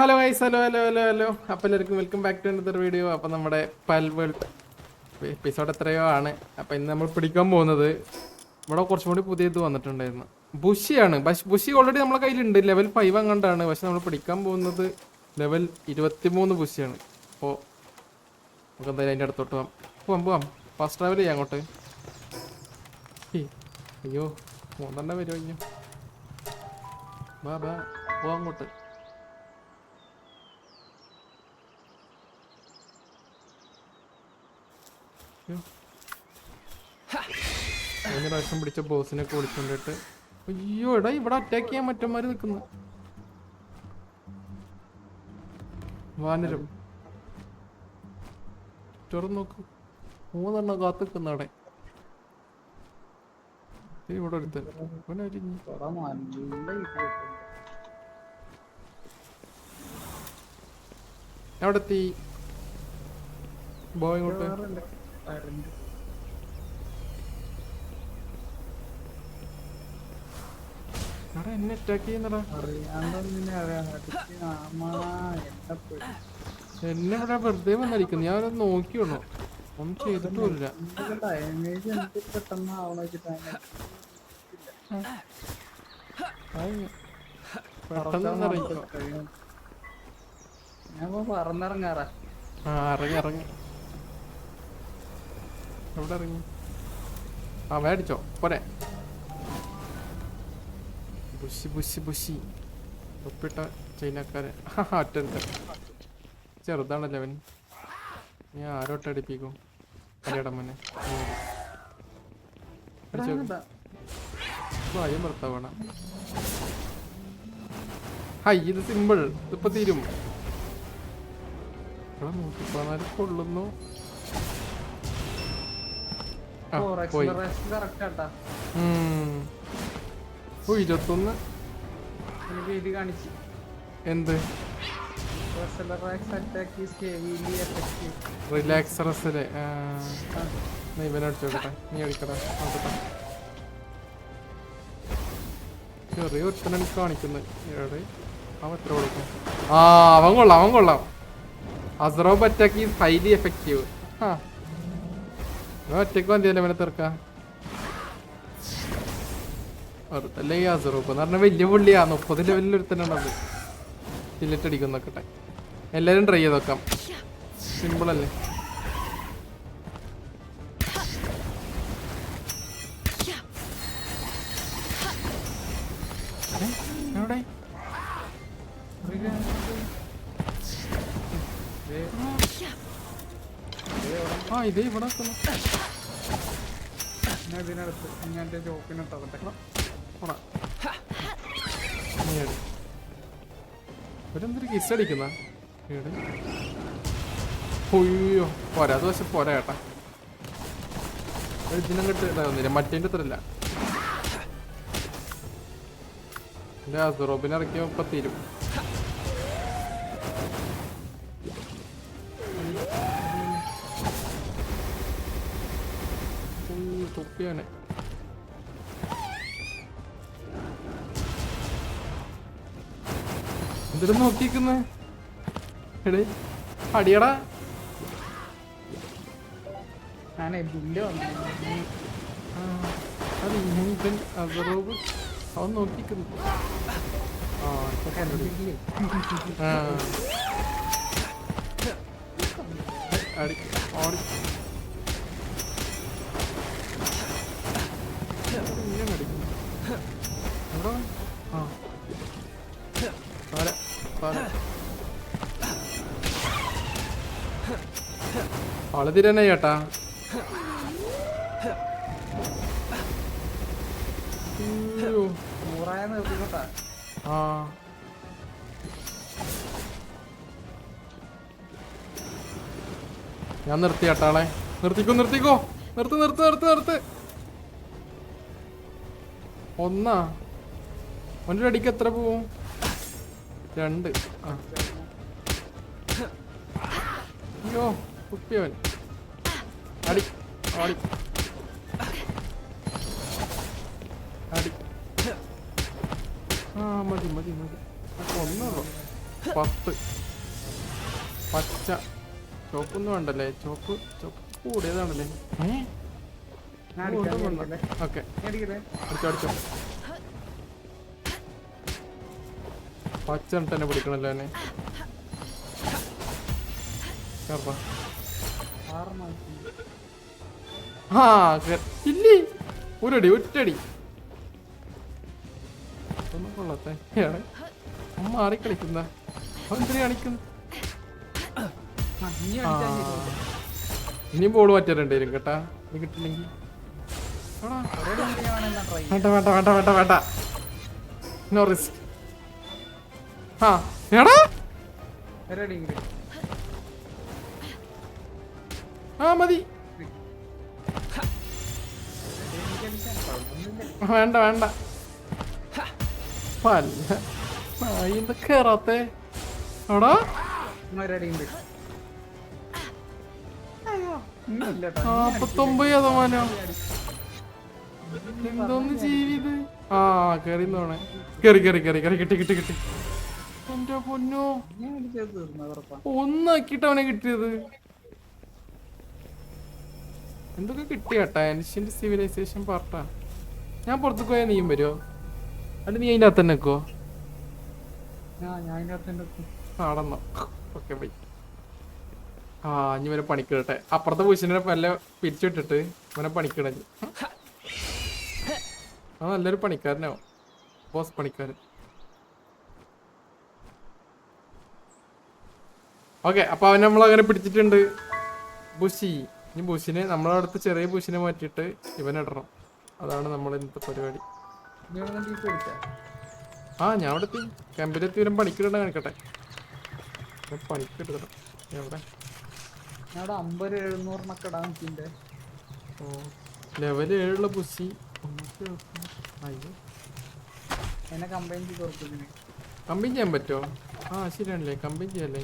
Hello guys, hello. അപ്പോൾ എല്ലാവർക്കും welcome back to another video. അപ്പോൾ നമ്മുടെ പൽ വേൾഡ് എപ്പിസോഡ് എത്രയോ ആണ്. അപ്പോൾ ഇന്ന് നമ്മൾ പിടിക്കാൻ പോകുന്നത് ഇവിടെ കുറച്ചും കൂടി പുതിയ ഇത് വന്നിട്ടുണ്ടായിരുന്നു. ബുഷിയാണ്. ബുഷി ഓൾറെഡി നമ്മളെ കയ്യിലുണ്ട്, ലെവൽ 5 അങ്ങോട്ടാണ്. പക്ഷെ നമ്മൾ പിടിക്കാൻ പോകുന്നത് ലെവൽ 23 ബുഷിയാണ്. അപ്പോൾ നമുക്ക് എന്തായാലും അതിൻ്റെ അടുത്തോട്ട് പോവാം. ഫാസ്റ്റ് ട്രാവൽ ചെയ്യാം അങ്ങോട്ട്. അയ്യോ മൂന്നെണ്ണം വരുമോ ഇഞ്ഞു. പോവാം അങ്ങോട്ട്. കഴിഞ്ഞ പ്രാവശ്യം പിടിച്ച ബോസിനെ വിളിച്ചോണ്ടിട്ട് അയ്യോ എടാ ഇവിടെ അറ്റാക്ക് ചെയ്യാൻ മറ്റന്മാര് നിക്കുന്നു. വാനരം തുറന്നു നോക്കൂ, 3 എണ്ണം കാത്തു നിക്കുന്ന അവിടെ. ഇവിടെ ഒരുത്തൻ എവിടെ എത്തി? ബോ ഇങ്ങോട്ട്. എന്നെ അറ്റാക്ക് ചെയ്യുന്നടാ. എന്നെ ഇവിടെ വെറുതെ വന്നിരിക്കുന്നു. ഞാനത് നോക്കി വന്നു, ഒന്നും ചെയ്തിട്ടില്ല. ഇറങ്ങി എവിടെ ഇറങ്ങി? മേടിച്ചോ പോരെ. ബുഷി ഒപ്പിട്ട ചൈനക്കാരൻ. ചെറുതാണല്ലോ അവൻ. ഞാൻ ആരോട്ടടിപ്പിക്കും കല്യാടമ്മനെ. ഭയം ഭർത്താവണ. ഇത് സിമ്പിൾ, ഇതിപ്പോ തീരും. ഇവിടെ 114 കൊള്ളുന്നു. 21 എന്ത് റിലാക്സറസില് ഇവനടിച്ചോട്ടെ. നീ അടിക്കടാ നോക്കട്ടെ. ചെറിയ ഒരുത്തനാണ് കാണിക്കുന്നത്. അവൻ എത്ര കൊടുക്കും? അവൻ കൊള്ളാം. അസ്റോബ് അറ്റാക്ക് ഈസ് ഹൈലി എഫക്റ്റീവ്. ഒറ്റക്ക് മതിയല്ലേ അവനെ തീർക്കാം. അല്ലേ ഈ അസ്റോബ് എന്ന് പറഞ്ഞാൽ വലിയ പുള്ളിയാ. 30 ലെവലിൽ ഒരുത്തനാണത്. ചില്ലറ്റ് അടിക്കും നോക്കട്ടെ. എല്ലാരും ട്രൈ ചെയ്ത് നോക്കാം. സിമ്പിൾ അല്ലേ? എവിടെ ഇതേ ഇവിടെ ഇവരെന്തൊരു കിസ് അടിക്കുന്ന. അയ്യോ പോരാ, അത് പക്ഷെ പോരാ കേട്ടാ. ഇതിനും കിട്ടില്ല, മറ്റേന്റെ അത്രല്ല. എന്റെ അസുറോബിനെ ഇറക്കിയ ഇപ്പൊ തീരും. തൊപ്പിയാണ്. എന്തിനും നോക്കിക്കുന്ന എടേ അടിയടാ. അസറോബ് അവൻ നോക്കിക്കുന്നു. ആള് തിരന്നെ ചേട്ടാ. ഞാൻ നിർത്തി ചേട്ടാളെ. നിർത്തിക്കോ നിർത്ത്. ഒന്നാ ഒന്നൊരു അടിക്ക് എത്ര പോവും? 2. അയ്യോ കുപ്പിയവൻ. അടി മതി. ഒന്നുള്ളൂ. 10 പച്ച ചോപ്പൊന്നും വേണ്ടല്ലേ ചോപ്പ് കൂടിയതാണല്ലേ ഓക്കെ അടിച്ചോ പച്ച തന്നെ പിടിക്കണല്ലോ എന്നെ ആ ഇല്ലേ ഒരടി ഒറ്റടി ഒന്നും കൊള്ളത്തെ മാറി കളിക്കുന്ന എന്തിനാ കളിക്കുന്നു ഇനി ബോൾ പറ്റാറുണ്ടായിരുന്നു കേട്ടാ നീ കിട്ടില്ലെങ്കിൽ വേണ്ട വേണ്ട വേണ്ട വേണ്ട വേണ്ട നോ റിസ്ക് ആ എടാ ആ മതി വേണ്ട വേണ്ട പല്ല നായിന്റെ കേറാത്തെ എടാ 49% എന്തോന്ന് ജീവിത് ആ കേറിന്നോണെ കേറി കേറി കേറി കേറി കിട്ടി കിട്ടി കിട്ടി എന്റെ പൊന്നോ ഒന്നാക്കിട്ട് അവനെ കിട്ടിയത് എന്തൊക്കെ കിട്ടി കേട്ടാ ഏൻഷ്യന്റ് സിവിലൈസേഷൻ പാർട്ടാ ഞാൻ പുറത്തേക്ക് പോയാൽ നീയും വരുമോ അല്ല നീ അതിൻ്റെ അകത്ത് തന്നെ വെക്കോ ആടന്നോ ഓക്കെ ബൈ ആ ഇനി ഇവനെ പണിക്കിടട്ടെ അപ്പുറത്തെ പൂശിനെ വല്ല പിരിച്ചിട്ടിട്ട് ഇവനെ പണിക്കിട ആ നല്ലൊരു പണിക്കാരനാവും ബോസ് പണിക്കാരൻ ഓക്കെ അപ്പൊ അവൻ നമ്മളങ്ങനെ പിടിച്ചിട്ടുണ്ട് ബുഷി ഇനി ബുഷിനെ നമ്മളെ അടുത്ത് ചെറിയ ബുഷിനെ മാറ്റിയിട്ട് ഇവനിടണം അതാണ് നമ്മൾ ഇന്നത്തെ പരിപാടി ആ ഞാൻ അവിടെ എത്തി ക്യാമ്പിലെത്തി വരും പണിക്കിടണ്ട കാണിക്കട്ടെ പണിക്കെടുക്കണം എവിടെ ലെവൽ 7 ബുഷി കമ്പൈൻ ചെയ്യാൻ പറ്റുമോ ആ ശരിയാണല്ലേ കമ്പൈൻ ചെയ്യാല്ലേ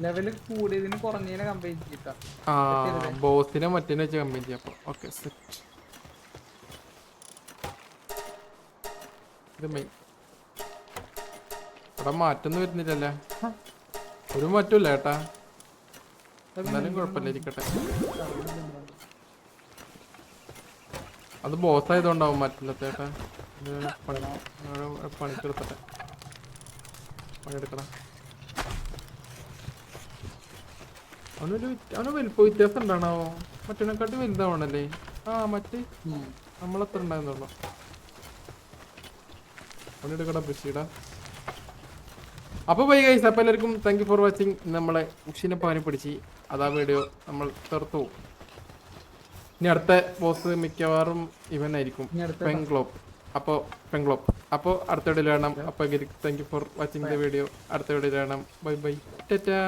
ലെവല് കൂടിയതിന് കുറഞ്ഞതിനെ കമ്പൈൻ ചെയ്തിട്ടാ ആ ബോസിനെ മറ്റേ വെച്ച് കമ്പൈൻ ചെയ്യാം അപ്പൊ ഓക്കെ സെറ്റ് ഇത് മെയിൻ ഇവിടെ മാറ്റൊന്നും വരുന്നില്ലല്ലേ ഒരു മാറ്റമില്ല ഏട്ടാ എന്നാലും കുഴപ്പമില്ല ഇരിക്കട്ടെ അത് ബോസ് ആയതുകൊണ്ടാവും മാറ്റില്ലാത്ത ഏട്ടാ പണിക്കെടുത്തട്ടെ പണിയെടുക്കടാ അവന് വലിപ്പം വ്യത്യാസം ഉണ്ടാണാവോ മറ്റേനെക്കാട്ടി വലുതാവണല്ലേ ആ മറ്റേ നമ്മളെത്ര ഉണ്ടായിരുന്നുള്ളൂ പണിയെടുക്കടാ ബുഷിടാ അപ്പോൾ ബൈ ഗൈസ് അപ്പോൾ എല്ലാവർക്കും താങ്ക് യു ഫോർ വാച്ചിങ് നമ്മളെ ഉഷിനെ പാനി പിടിച്ച് അതാ വീഡിയോ നമ്മൾ തീർത്തു പോകും ഇനി അടുത്ത ബോസ് മിക്കവാറും ഇവനായിരിക്കും പെങ്ക്ലോപ്പ് അപ്പോൾ അടുത്ത വീഡിയോയിൽ കാണാം അപ്പോൾ thank you for watching the video അടുത്ത വീഡിയോയിൽ കാണാം ബൈ ബൈ ടാറ്റാ